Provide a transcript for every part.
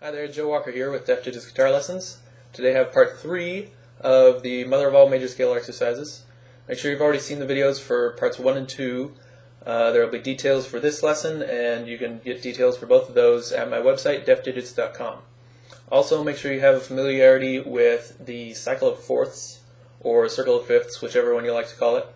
Hi there, Joe Walker here with Def Digits Guitar Lessons. Today I have part 3 of the Mother of All Major Scale Exercises. Make sure you've already seen the videos for parts 1 and 2. There will be details for this lesson, and you can get details for both of those at my website, defdigits.com. Also, make sure you have a familiarity with the cycle of fourths or circle of fifths, whichever one you like to call it.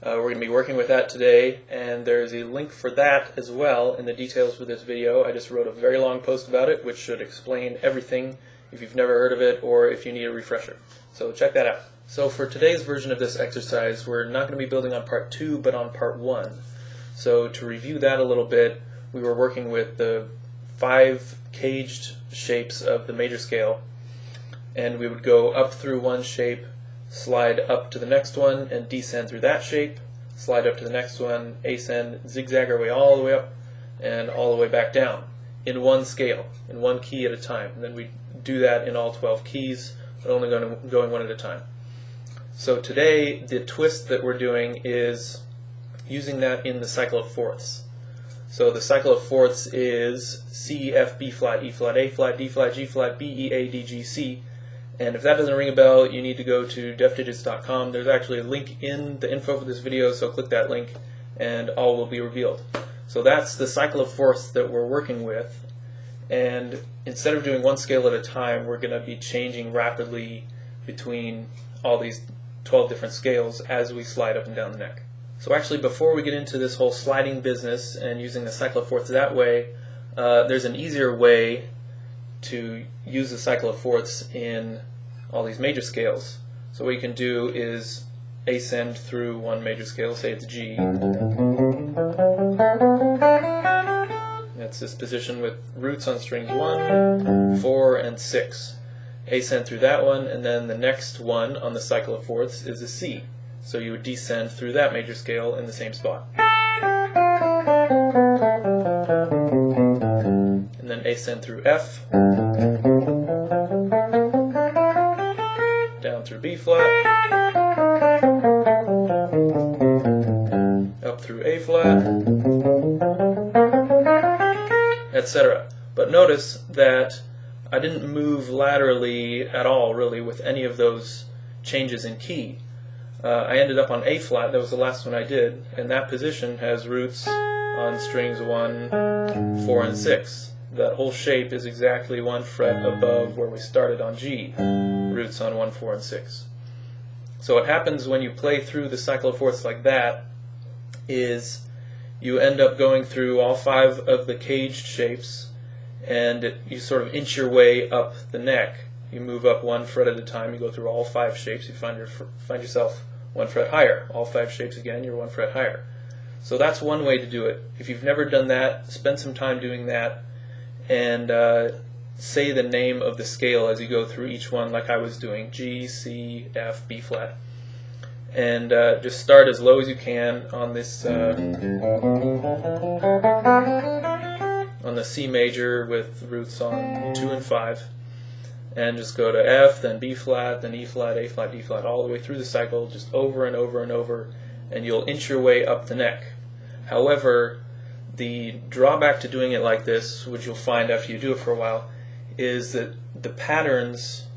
We're going to be working with that today, and there's a link for that as well in the details for this video. I just wrote a very long post about it, which should explain everything if you've never heard of it or if you need a refresher. So check that out. So for today's version of this exercise, we're not going to be building on part 2, but on part 1. So to review that a little bit, we were working with the 5 caged shapes of the major scale, and we would go up through one shape, slide up to the next one, and descend through that shape, slide up to the next one, ascend, zigzag our way all the way up, and all the way back down, in one scale, in one key at a time. And then we do that in all 12 keys, but only going one at a time. So today, the twist that we're doing is using that in the cycle of fourths. So the cycle of fourths is C, F, B flat, E flat, A flat, D flat, G flat, B, E, A, D, G, C. And if that doesn't ring a bell, you need to go to defdigits.com. There's actually a link in the info for this video, so click that link and all will be revealed. So that's the cycle of fourths that we're working with. And instead of doing one scale at a time, we're going to be changing rapidly between all these 12 different scales as we slide up and down the neck. So actually, before we get into this whole sliding business and using the cycle of fourths that way, there's an easier way to use the cycle of fourths in all these major scales. So what you can do is ascend through one major scale, say it's G. That's this position with roots on strings 1, 4, and 6. Ascend through that one, and then the next one on the cycle of fourths is a C. So you would descend through that major scale in the same spot. And then ascend through F, down through B flat, up through A flat, etc. But notice that I didn't move laterally at all, really, with any of those changes in key. I ended up on A flat, that was the last one I did, and that position has roots on strings 1, 4, and 6. That whole shape is exactly 1 fret above where we started on G, roots on 1, 4, and 6. So what happens when you play through the cycle of fourths like that is you end up going through all 5 of the caged shapes, and you sort of inch your way up the neck. You move up 1 fret at a time, you go through all 5 shapes, you find yourself 1 fret higher. All 5 shapes again, you're 1 fret higher. So that's one way to do it. If you've never done that, spend some time doing that, and say the name of the scale as you go through each one, like I was doing, G, C, F, B flat. And just start as low as you can on this on the C major with roots on 2 and 5, and just go to F, then B flat, then E flat, A flat, D flat, all the way through the cycle, just over and over and over, and you'll inch your way up the neck. However, the drawback to doing it like this, which you'll find after you do it for a while, is that the patterns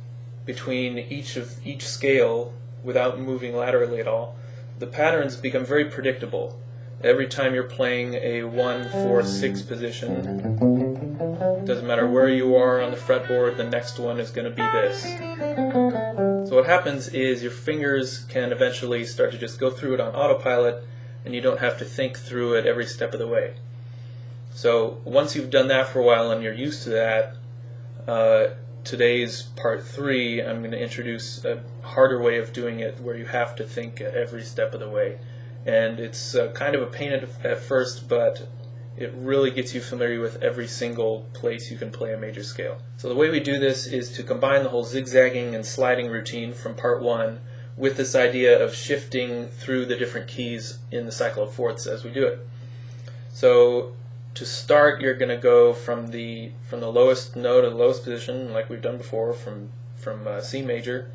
between each scale, without moving laterally at all, the patterns become very predictable. Every time you're playing a 1, 4, 6 position, doesn't matter where you are on the fretboard, the next one is going to be this. So what happens is your fingers can eventually start to just go through it on autopilot, and you don't have to think through it every step of the way. So once you've done that for a while and you're used to that, today's part 3, I'm going to introduce a harder way of doing it where you have to think every step of the way. And it's kind of a pain at first, but it really gets you familiar with every single place you can play a major scale. So the way we do this is to combine the whole zigzagging and sliding routine from part 1 with this idea of shifting through the different keys in the cycle of fourths as we do it. So to start, you're going to go from the lowest note to the lowest position, like we've done before, from C major,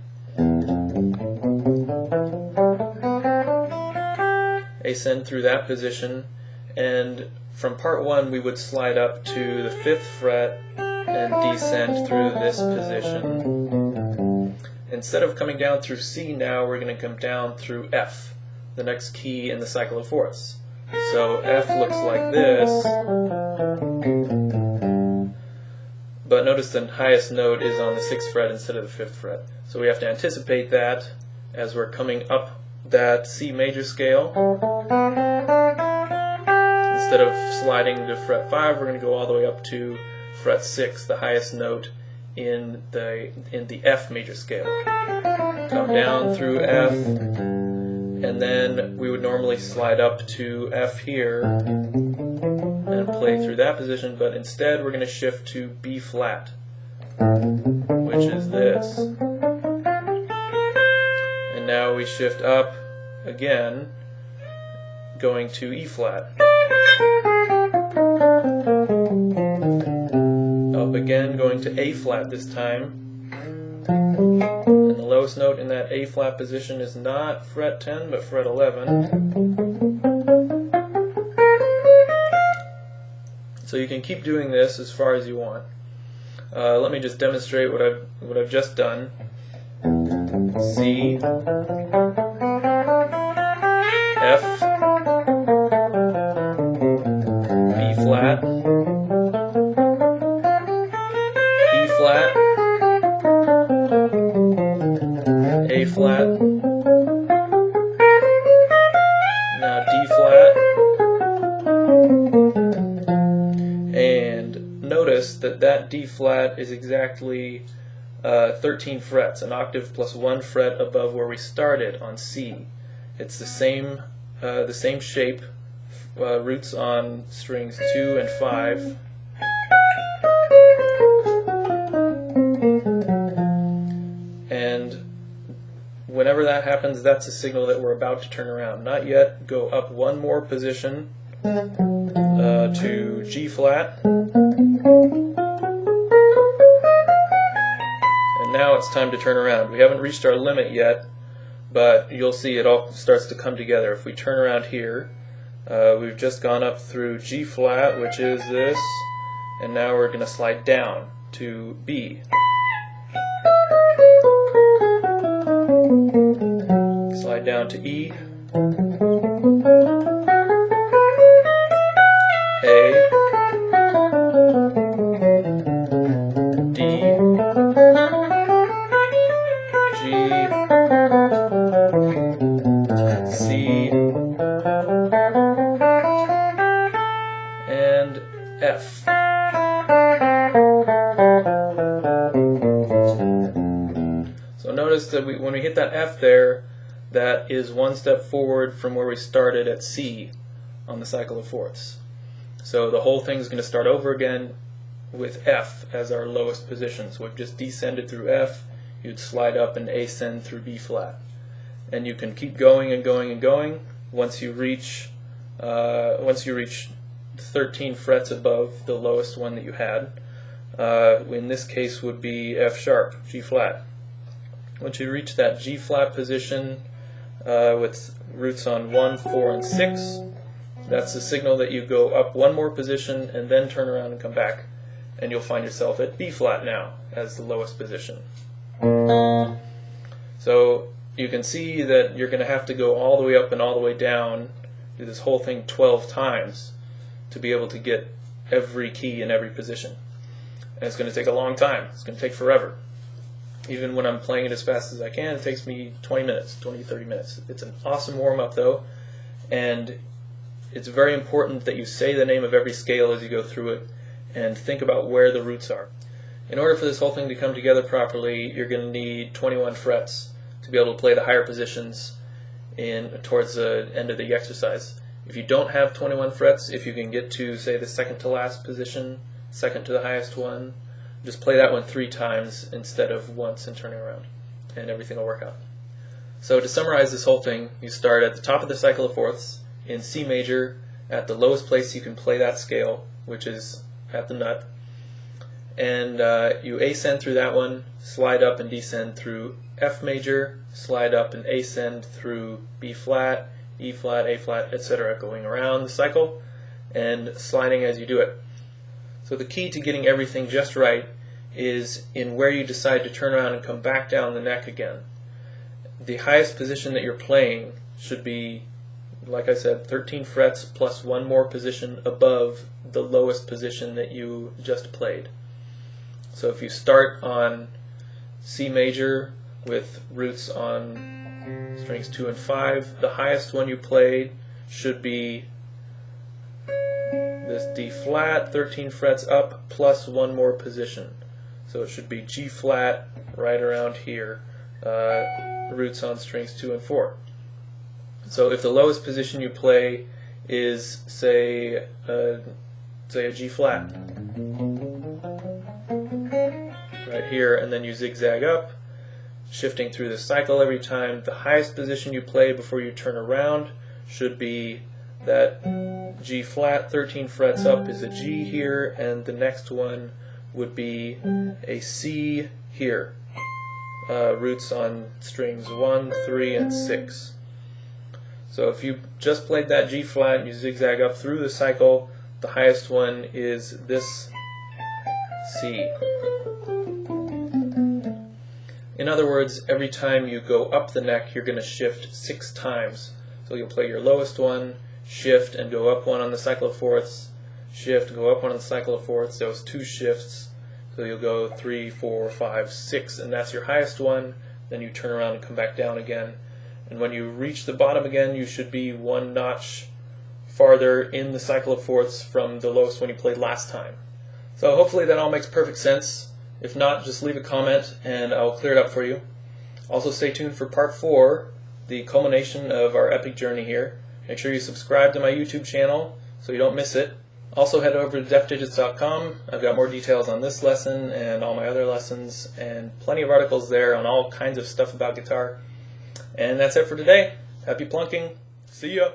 ascend through that position, and from part 1 we would slide up to the 5th fret and descend through this position. Instead of coming down through C now, we're going to come down through F, the next key in the cycle of fourths. So F looks like this, but notice the highest note is on the 6th fret instead of the 5th fret. So we have to anticipate that as we're coming up that C major scale. Instead of sliding to fret 5, we're going to go all the way up to fret 6, the highest note in the F major scale. Come down through F, and then we would normally slide up to F here and play through that position, but instead we're going to shift to B flat, which is this. And now we shift up again, going to E flat. Up again, going to A flat this time. And the lowest note in that A flat position is not fret 10, but fret 11. So you can keep doing this as far as you want. Let me just demonstrate what I've just done. C, F, B flat, E flat, A flat, now D flat, and notice that D flat is exactly 13 frets, an octave plus 1 fret above where we started on C. It's the same shape, roots on strings 2 and 5. And whenever that happens, that's a signal that we're about to turn around. Not yet. Go up one more position to G flat. And now it's time to turn around. We haven't reached our limit yet, but you'll see it all starts to come together. If we turn around here, we've just gone up through G flat, which is this, and now we're going to slide down to B. Slide down to E, A, D, G, C, and F. So notice that when we hit that F there, that is one step forward from where we started at C on the cycle of fourths. So the whole thing is going to start over again with F as our lowest position. So we've just descended through F, you'd slide up and ascend through B flat. And you can keep going and going and going. Once you reach 13 frets above the lowest one that you had, in this case would be F sharp, G flat. Once you reach that G flat position with roots on 1, 4, and 6, that's the signal that you go up one more position and then turn around and come back, and you'll find yourself at B flat now as the lowest position. So you can see that you're going to have to go all the way up and all the way down, do this whole thing 12 times to be able to get every key in every position. And it's going to take a long time. It's going to take forever. Even when I'm playing it as fast as I can, it takes me 20 minutes, 20, 30 minutes. It's an awesome warm-up though, and it's very important that you say the name of every scale as you go through it and think about where the roots are. In order for this whole thing to come together properly, you're going to need 21 frets to be able to play the higher positions towards the end of the exercise. If you don't have 21 frets, if you can get to, say, the second to last position, second to the highest one, just play that one 3 times instead of once and turning around, and everything will work out. So to summarize this whole thing, you start at the top of the cycle of fourths in C major at the lowest place you can play that scale, which is at the nut, and you ascend through that one, slide up and descend through F major, slide up and ascend through B flat, E flat, A flat, etc., going around the cycle and sliding as you do it. So the key to getting everything just right is in where you decide to turn around and come back down the neck again. The highest position that you're playing should be, like I said, 13 frets plus one more position above the lowest position that you just played. So if you start on C major with roots on strings 2 and 5, the highest one you played should be this D flat, 13 frets up, plus one more position. So it should be G flat right around here, roots on strings 2 and 4. So if the lowest position you play is, say a G flat, right here, and then you zigzag up, shifting through the cycle every time, the highest position you play before you turn around should be that G flat, 13 frets up is a G here, and the next one would be a C here, roots on strings 1, 3, and 6. So if you just played that G flat and you zigzag up through the cycle, the highest one is this C. In other words, every time you go up the neck, you're going to shift 6 times. So you'll play your lowest one, shift, and go up one on the cycle of fourths, shift, go up one on the cycle of fourths, those 2 shifts. So you'll go 3, 4, 5, 6, and that's your highest one. Then you turn around and come back down again. And when you reach the bottom again, you should be 1 notch farther in the cycle of fourths from the lowest one you played last time. So hopefully that all makes perfect sense. If not, just leave a comment and I'll clear it up for you. Also stay tuned for part 4, the culmination of our epic journey here. Make sure you subscribe to my YouTube channel so you don't miss it. Also head over to deafdigits.com. I've got more details on this lesson and all my other lessons, and plenty of articles there on all kinds of stuff about guitar. And that's it for today. Happy plunking. See ya.